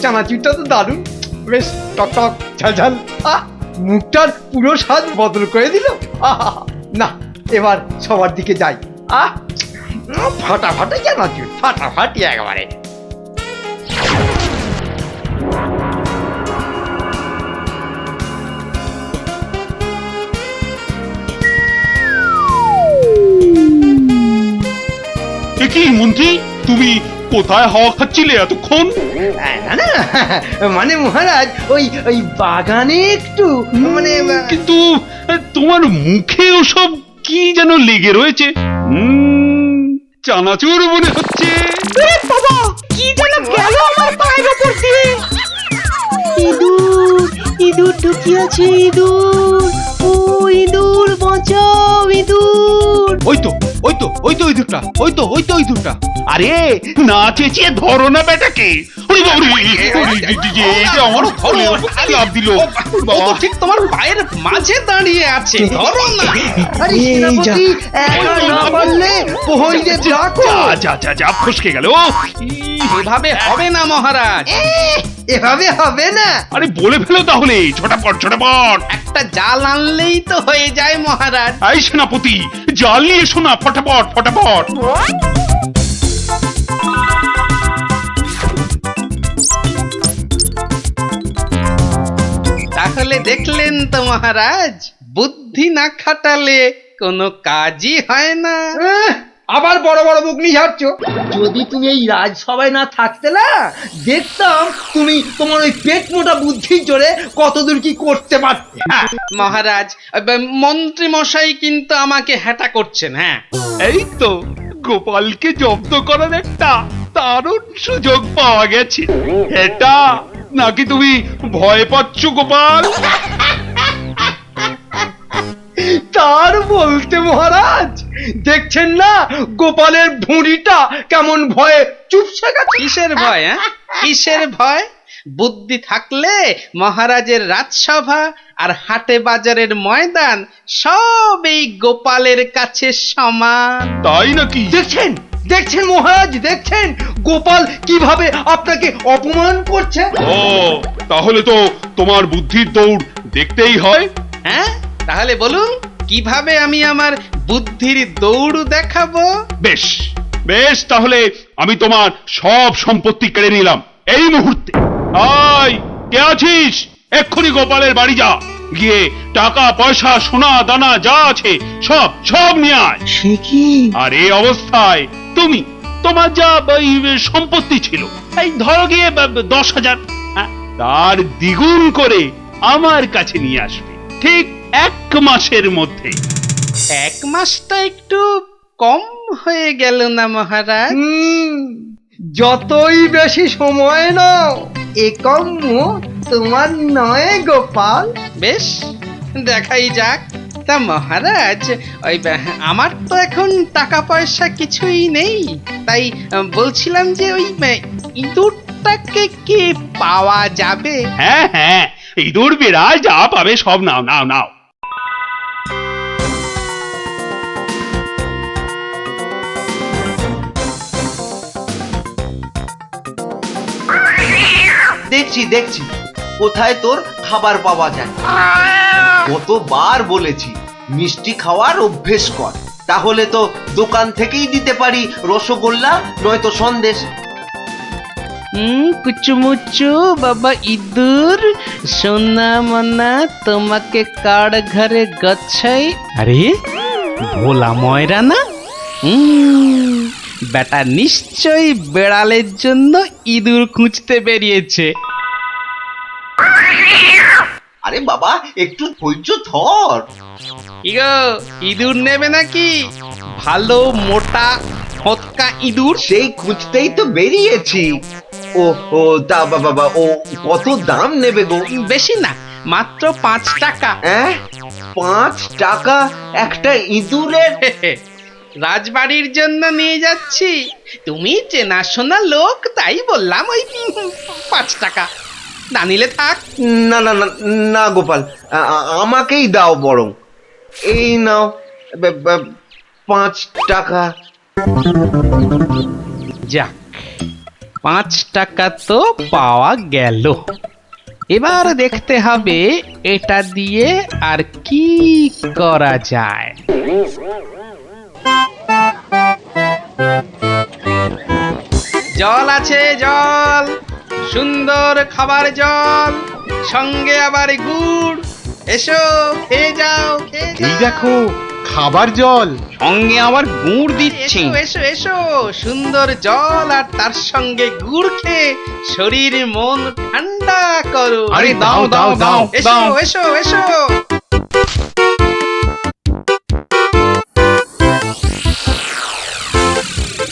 চানাচুরটা তো দারুণ, বেশ টক টক ঝাল ঝাল। মুখটার পুরো স্বাদ বদল করে দিল। না, এবার সবার দিকে যাই। ফাটাফাটি চানাচুর, ফাটাফাটি একেবারে। কি মন্ত্রী, তুমি কোথায় হাওয়া খাচ্ছিলে এতক্ষণ? না না, মানে মহারাজ ওই ওই বাগানে একটু মানে কিন্তু তোমার মুখে ওসব কি যেন লেগে রয়েছে। চানাচুর মনে হচ্ছে। বাবা, কি যেন গেল আমার পায়ের উপর দিয়ে। ইঁদুর, ইঁদুর ঢুকিয়াছে, ইঁদুর। ও ইঁদুর, বাঁচাও ইঁদুর। ওই তো ইঁদুরটা, ওই তো ইঁদুরটা। আরে না চেঁচিয়ে ধরো না বেটাকে। আমার ফলের উপর লাফ দিল। ও তো ঠিক তোমার পায়ের মাঝে দাঁড়িয়ে আছে, ধরো না। আরে সেনাপতি, একা না পারলে প্রহরীদের ডাকো। যা ফসকে গেল। এভাবে হবে না মহারাজ, এভাবে হবে না। আরে বলে ফেলো তাহলে, ছোটাপট। একটা জাল আনলেই তো হয়ে যায় মহারাজ। এই সেনাপতি, জাল নিয়ে এসো না, ফটাফট। তাহলে দেখলেন তো মহারাজ, বুদ্ধি না খাটালে কোনো কাজই হয় না। আবার বড় বড় বকনি ঝাড়ছো। যদি তুমি এই রাজসভায় না থাকতে না, দেখতাম তুমি তোমার ওই পেট মোটা বুদ্ধির জোরে কতদূর কি করতে পারতে। মহারাজ, মন্ত্রী মশাই কিন্তু আমাকে হ্যাটা করছেন। হ্যাঁ, এই তো গোপালকে জব্দ করার একটা দারুণ সুযোগ পাওয়া গেছে। এটা নাকি তুমি ভয় পাচ্ছ গোপাল? তার বলতে মহারাজ, দেখছেন না গোপালের ভুঁড়িটা কেমন ভয়ে চুপসে গেছে। কিসের ভয়? কিসের ভয়? বুদ্ধি থাকলে মহারাজের রাজসভা আর হাটে বাজারের ময়দান সব এই গোপালের কাছে সমান। তাই নাকি? দেখছেন মহারাজ, দেখছেন গোপাল কিভাবে আপনাকে অপমান করছে। ও, তাহলে তো তোমার বুদ্ধির দৌড় দেখতেই হয়। হ্যাঁ, তাহলে বলুন কিভাবে আমি আমার বুদ্ধির দৌড় দেখাবো? বেশ, তাহলে আমি তোমার সব সম্পত্তি কেড়ে নিলাম এই মুহূর্তে। আয়, কে আছিস? এক্ষুনি গোপালের বাড়ি যা, গিয়ে টাকা পয়সা সোনা দানা যা আছে সব নিয়ে আয়। সে কি? আর এই অবস্থায় তোমার যা সম্পত্তি ছিল, এই ধরো গিয়ে 10,000, তার দ্বিগুণ করে আমার কাছে নিয়ে আসবে, ঠিক 1 মাসের মধ্যে। 1 মাসটা একটু কম হয়ে গেল না মহারাজ? যতই বেশি সময় নাও, এ কম্য তোমার নয় গোপাল। বেশ, দেখাই যাক। তা মহারাজ, ওই আমার তো এখন টাকা পয়সা কিছুই নেই, তাই বলছিলাম যে ওই ইঁদুরটাকে কি পাওয়া যাবে? হ্যাঁ, ইঁদুর বিড়াল যা পাবে সব নাও। দেখছি কোথায় তোর খাবার পাওয়া যায়। কতবার বলেছি মিষ্টি খাওয়ার অভ্যেস কর, তাহলে তো দোকান থেকেই দিতে পারি রসগোল্লা নয়তো সন্দেশ। কুচুমুচু বাবা ইঁদুর, সোনা মনা তোমাকে কার ঘরে গচ্ছাই। আরে ভোলা ময়রা না? বেটা নিশ্চয়ই বেড়ালের জন্য ইঁদুর খুঁজতে বেরিয়েছে। আরে বাবা, একটু ধৈর্য ধর। ইগো, ইঁদুর নেবে নাকি? ভালো মোটা ফটকা ইঁদুর। সেই খুঁজতেই তো বেরিয়েছি। ও তা বাবা, ও কত দাম নেবে গো? বেশি না, মাত্র 5 টাকা। 5 টাকা একটা ইঁদুরের? রাজবাড়ির জন্য নিয়ে যাচ্ছি, তুমি চেনাশোনা লোক তাই বললাম ওই 5 টাকা। না নিলে থাক। না গোপাল, আমাকেই দাও বরং। এই নাও 5 টাকা। যাক, 5 টাকা তো পাওয়া গেল। এবার দেখতে হবে এটা দিয়ে আর কি করা যায়। জল আছে, জল, সুন্দর খাবার জল, সঙ্গে আবার গুড়। এসো, খেয়ে যাও, খেয়ে যাও। এই দেখো খাবার জল। সঙ্গে আবার গুড় দিচ্ছি। এসো এসো এসো, সুন্দর জল আর তার সঙ্গে গুড় খেয়ে শরীর মন ঠান্ডা করো। আরে দাও দাও দাও এসো দাও। এসো এসো।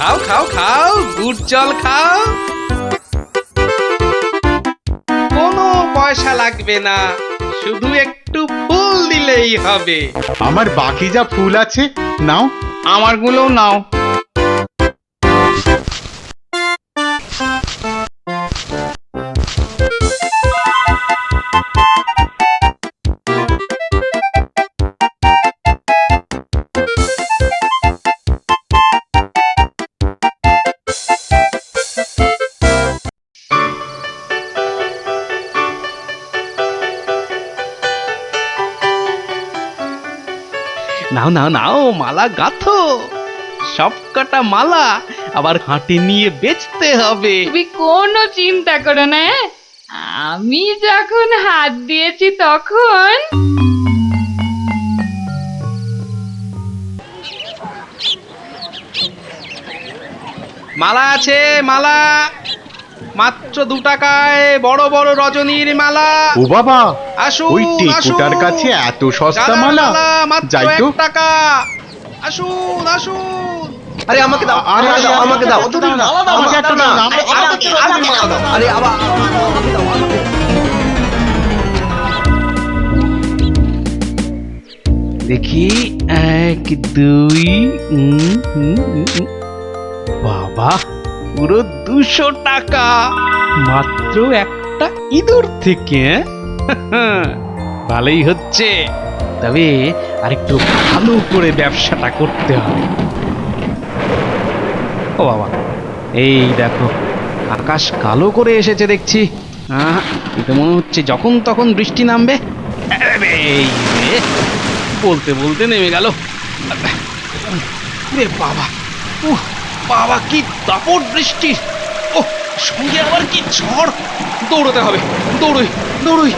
খাও খাও খাও, গুড় জল খাও। কোনো পয়সা লাগবে না, শুধু একটু ফুল দিলেই হবে। আমার বাকি যা ফুল আছে নাও। আমারগুলো নাও। নাও নাও নাও, মালা গাঁথো। সব কটা মালা আবার হাটে নিয়ে বেচতে হবে। তুমি কোনো চিন্তা করো না, হ্যাঁ? আমি যখন হাত দিয়েছি তখন মালা আছে, মালা মাত্র 2 টাকায় বড় বড় রজনীর মালা। ও বাবা, আসুন ওই টেকুটার আসুন। কাছে এত সস্তা গাঁদার মালা। মাত্র যাই তো। 1 টাকা। আসুন আসুন। আরে আমাকে দাও, আরে, আমাকে দাও, আরে, আমাকে দাও। আমাকে দাও না, আমাকে একটা দাও না, আমাকে দাও। আরে আবার আমাকে দাও, আমাকে দাও। দেখি 1 2 বাবা, পুরো 200 টাকা মাত্র একটা ইঁদুর থেকে। ভালোই হচ্ছে, তবে আরেকটু ভালো করে ব্যবসাটা করতে হবে। ও বাবা, এই দেখো আকাশ কালো করে এসেছে দেখছি। এটা মনে হচ্ছে যখন তখন বৃষ্টি নামবে। এই রে, বলতে বলতে নেমে গেল। রে বাবা, উহ, বাবা কি দাপট বৃষ্টি! ও, সঙ্গে আবার কি ঝড়! দৌড়তে হবে, দৌড়ই দৌড়ই।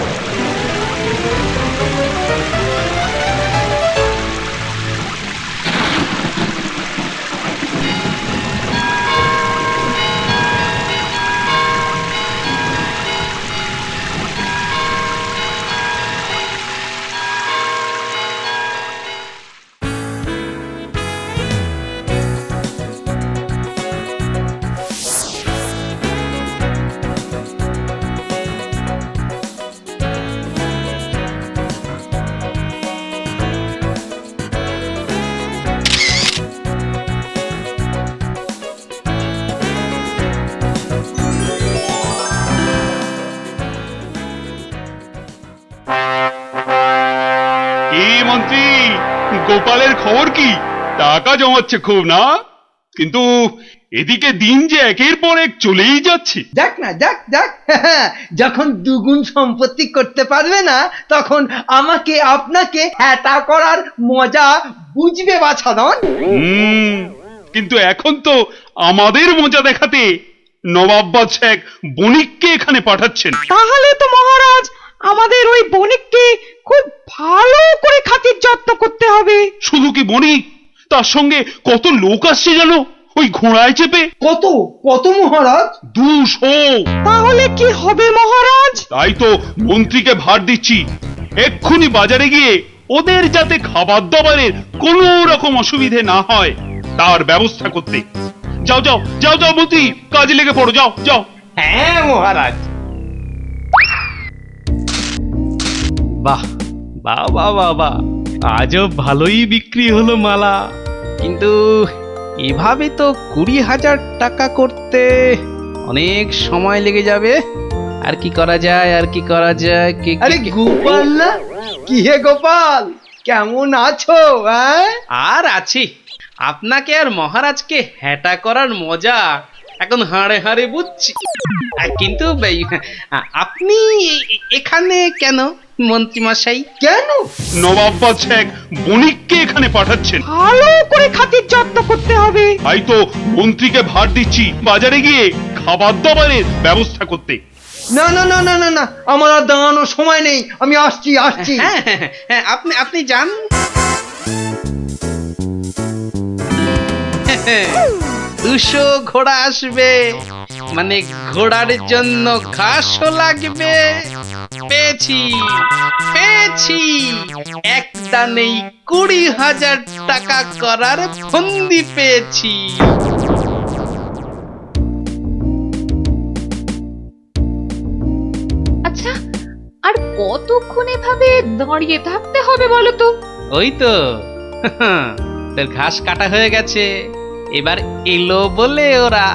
কি মন্ত্রী, গোপালের খবর কি? টাকা জমাচ্ছে খুব না? কিন্তু এদিকে দিন যে একের পর এক চলেই যাচ্ছে। যাক না, যাক যাক। যখন দুগুণ সম্পত্তি করতে পারবে না, তখন আমাকে আপনাকে হ্যাটা করার মজা বুঝবে বাছাধন। কিন্তু এখন তো আমাদের মজা দেখাতে নবাব বাদশাহ এক বণিককে এখানে পাঠাচ্ছেন। তাহলে তো মহারাজ আমাদের ওই বণিককে খুব ভালো করে খাতির যত্ন করতে হবে। শুধু কি বণিক, তার সঙ্গে কত লোক আসছে জানো, ওই ঘোড়ায় চেপে। কত কত মহারাজ? 200। তাহলে কি হবে মহারাজ? তাই তো মন্ত্রীকে ভার দিচ্ছি, এক্ষুনি বাজারে গিয়ে ওদের যাতে খাবার দাবারের কোনো রকম অসুবিধে না হয় তার ব্যবস্থা করতে। যাও যাও যাও যাও মন্ত্রী, কাজে লেগে পড়ো, যাও যাও। হ্যাঁ মহারাজ। বাহ বাহ বাহ বাহ বাহ, আজও ভালোই বিক্রি হলো মালা। কিন্তু এভাবে তো 20,000 টাকা করতে অনেক সময় লেগে যাবে। আর কি করা যায়, আর কি করা যায়? আরে গোপাল না? কি হে গোপাল, কেমন আছো? আর আছি। আপনাকে আর মহারাজকে হ্যাটা করার মজা এখন হাড়ে হাড়ে বুঝছি। কিন্তু আপনি এখানে কেন মন্ত্রী মশাই? কেন? নবাব শেখ বণিককে এখানে পাঠাচ্ছেন। ভালো করে খাতির যত্ন করতে হবে। তাই তো মন্ত্রীকে ভার দিচ্ছি বাজারে গিয়ে খাবার দাবারের ব্যবস্থা করতে। না না না না না না, আমার আর দাঁড়ানোর সময় নেই, আমি আসছি আসছি। হ্যাঁ হ্যাঁ হ্যাঁ, আপনি যান। 200 ঘোড়া আসবে, মানে ঘোড়ার জন্য ঘাসও লাগবে। পেয়েছি পেয়েছি, এক দানেই 20,000 টাকা করার ফন্দি পেয়েছি। আচ্ছা, আর কতক্ষণ এভাবে দাঁড়িয়ে থাকতে হবে বলো তো? ওই তো তোর ঘাস কাটা হয়ে গেছে, এবার এলো বলে ওরা।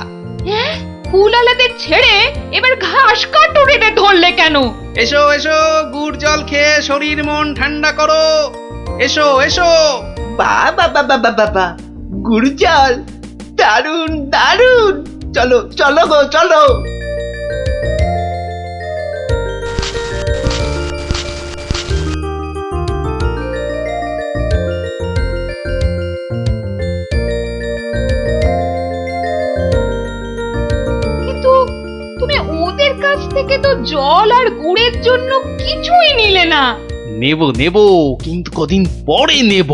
হ্যাঁ, ফুল আলাদের ছেড়ে এবার ঘাস কাটুরিতে ধরলে কেন? এসো এসো, গুড় জল খেয়ে শরীর মন ঠান্ডা করো। এসো এসো। বাবা বাবা বাবা, গুড় জল, দারুন দারুন, চলো চলো গো চলো। কিন্তু তুমি ওদের কাছ থেকে তো জল আর গুড়ের জন্য কিছুই নিলে না। নেব নেব, কিন্তু কদিন পরে নেব।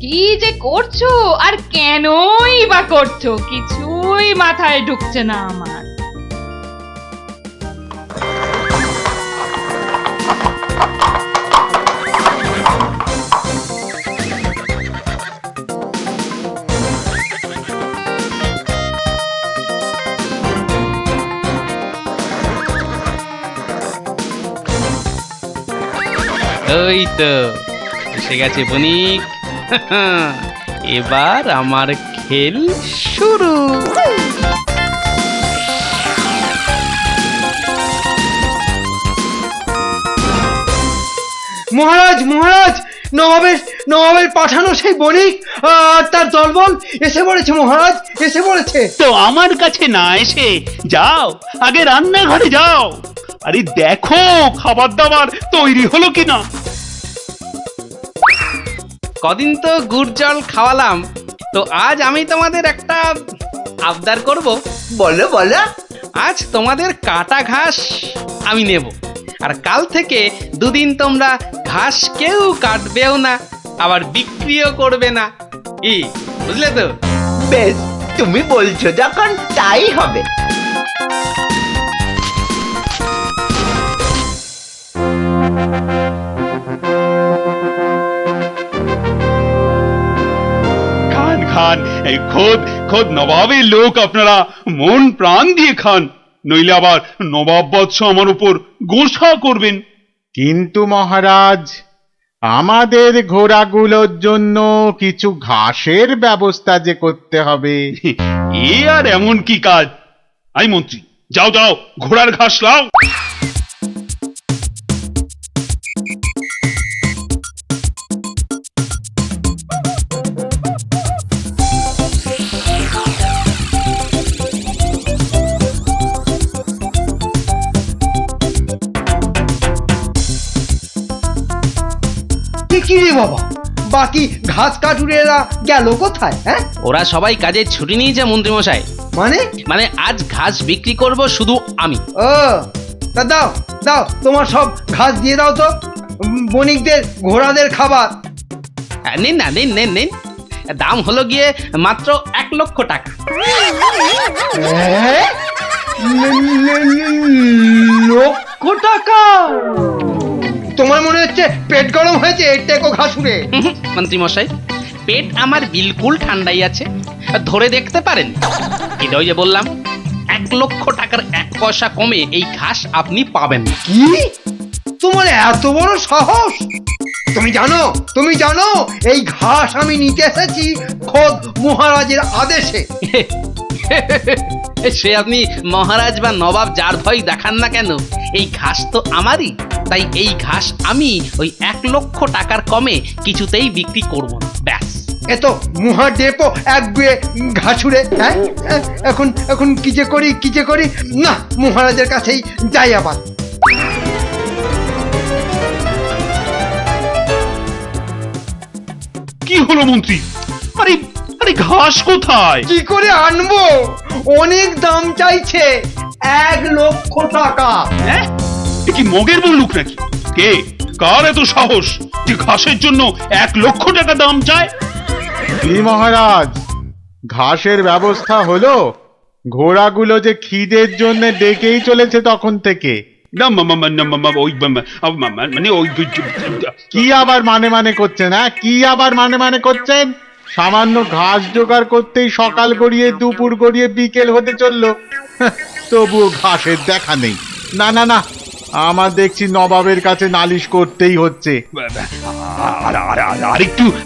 কি যে করছো আর কেনই বা করছো, কিছুই মাথায় ঢুকছে না আমার। ওই তো এসে গেছে বণিক। এবার আমার খেল শুরু। মহারাজ মহারাজ, নবাবের নবাবের পাঠানো সেই বণিক আর তার দলবল এসে পড়েছে মহারাজ, এসে পড়েছে। তো আমার কাছে না এসে যাও, আগে রান্নাঘরে যাও। আরে দেখো খাবার দাবার তৈরি হলো কিনা। কদিন তো গুড় জল খাওয়ালাম, তো আজ আমি তোমাদের একটা আবদার করব। বলো বলো। আজ তোমাদের কাটা ঘাস আমি নেব, আর কাল থেকে 2 দিন তোমরা ঘাস কেউ কাটবেও না, আবার বিক্রিও করবে না। কি বুঝলে তো? বেশ, তুমি বলছো যখন তাই হবে। খান খান, এই খোদ খোদ নবাবের লোক, আপনারা মন প্রাণ দিয়ে খান, নইলে আবার নবাব বৎস আমার উপর গোসা করবেন। কিন্তু মহারাজ, আমাদের ঘোড়াগুলোর জন্য কিছু ঘাসের ব্যবস্থা যে করতে হবে। এ আর এমন কি কাজ? আই মন্ত্রী, যাও যাও, ঘোড়ার ঘাস লাও। কি রে বাবা, বাকি ঘাস কাটুরেরা গেল কোথায়? হ্যাঁ, ওরা সবাই কাজে ছুটি নিয়েছে মন্ত্রী মশাই। মানে আজ ঘাস বিক্রি করব শুধু আমি। ও, তা দাও দাও, তোমার সব ঘাস দিয়ে দাও তো, বণিকদের ঘোড়াদের খাবার। নিন না, নিন নিন নিন, দাম হলো গিয়ে মাত্র 1 লক্ষ টাকা। লক্ষ টাকা? তোমার মনে হচ্ছে পেট গরম হয়েছে টেকো ঘাসুরে। মন্ত্রী মশাই, পেট আমার বিলকুল ঠান্ডাই আছে, ধরে দেখতে পারেন। এটা ওই যে বললাম, 1 লক্ষ টাকার 1 পয়সা কমে এই ঘাস আপনি পাবেন না। কি? তোমার এত বড় সাহস? তুমি জানো এই ঘাস আমি নিতে এসেছি খোদ মহারাজের আদেশে। সে আপনি মহারাজ বা নবাব যার ভয় দেখান না কেন, এই ঘাস তো আমারই। তাই এই ঘাস আমি ওই 1 লক্ষ টাকার কমে কিছুতেই বিক্রি করব না, ব্যাস। এ তো মহাদেবও একগুয়ে ঘাসুরে। হ্যাঁ, এখন এখন কি যে করি না, মহারাজের কাছেই যাই আবার। কি হলো মন্ত্রী? আরে আরে ঘাস কোথায়? কি করে আনবো? অনেক দাম চাইছে, 1,00,000 টাকা। হ্যাঁ, এ কি মগের বললুক নাকি? কে কার এত সাহস যে ঘাসের জন্য 1,00,000 টাকা দাম চায়? কি মহারাজ, ঘাসের ব্যবস্থা হলো? ঘোড়াগুলো যে খিদের জন্য ডেকেই চলেছে তখন থেকে। না ওই মানে ওই কি আবার মানে করছেন? হ্যাঁ, কি আবার মানে করছেন? সামান্য ঘাস জোগাড় করতেই সকাল গড়িয়ে দুপুর গড়িয়ে বিকেল হতে চললো, তবুও ঘাসের দেখা নেই। না না না, আমার দেখছি নবাবের কাছে নালিশ করতেই হচ্ছে।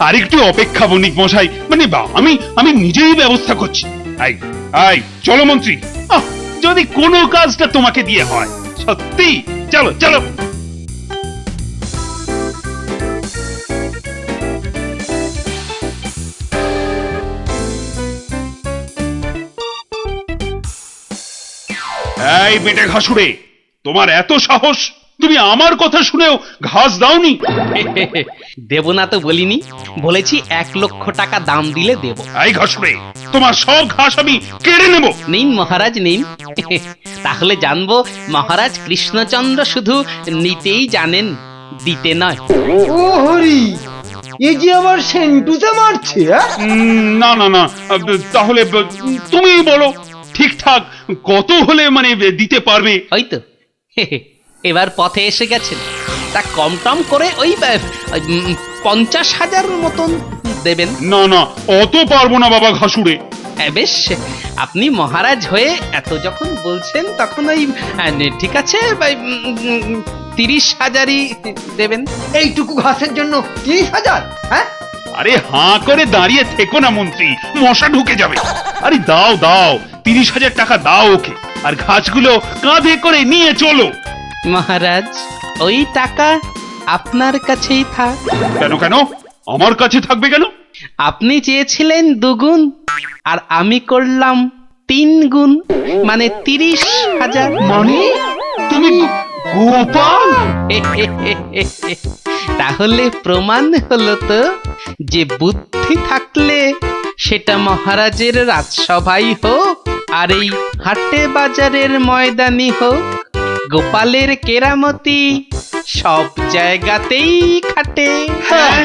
আরেকটু অপেক্ষা বণিক মশাই, মানে আমি নিজেই ব্যবস্থা করছি। আই চলো মন্ত্রী, যদি কোনো কাজটা তোমাকে দিয়ে হয়, সত্যি চলো চলো। এই বেটে ঘাসুরে, তোমার এত সাহস, তুমি আমার কথা শুনেও ঘাস দাওনি? দেব না তো বলিনি, বলেছি 1,00,000 টাকা দাম দিলে দেব। এই ঘাসুরে, তোমার সব ঘাস আমি কেড়ে নেব। নিন মহারাজ নিন। তাহলে জানবো মহারাজ কৃষ্ণচন্দ্র শুধু নিতেই জানেন, দিতে নয়। ও হরি, এ যে আবার সেন্টুতে মারছে। না না না, তাহলে তুমিই বলো ঠিকঠাক কত হলে মানে দিতে পারবে? হয়তো এবার পথে এসে গেছেন, তা কম টম করে ওই 50,000 মতন দেবেন। না না, অত পারবো না বাবা ঘাসুরে। বেশ, আপনি মহারাজ হয়ে এত যখন বলছেন তখন ওই ঠিক আছে 30,000ই দেবেন। এইটুকু ঘাসের জন্য 30,000? হ্যাঁ, আরে হাঁ করে দাঁড়িয়ে থেকো না মন্ত্রী, মশা ঢুকে যাবে। আরে দাও দাও, 30,000 টাকা দাও ওকে, আর ঘাসগুলো কাঁধে করে নিয়ে চলো। মহারাজ, ওই টাকা আপনার কাছেই থাক। কেন কেন আমার কাছে থাকবে কেন? আপনি চেয়েছিলেন 2 গুণ, আর আমি করলাম 3 গুণ, মানে 30,000। মানে তুমি গোপাল? তাহলে প্রমাণ হলো তো যে বুদ্ধি থাকলে সেটা মহারাজের রাজসভাই হোক আর এই হাটে বাজারের ময়দানি হোক, গোপালের কেরামতি সব জায়গাতেই খাটে। হ্যাঁ,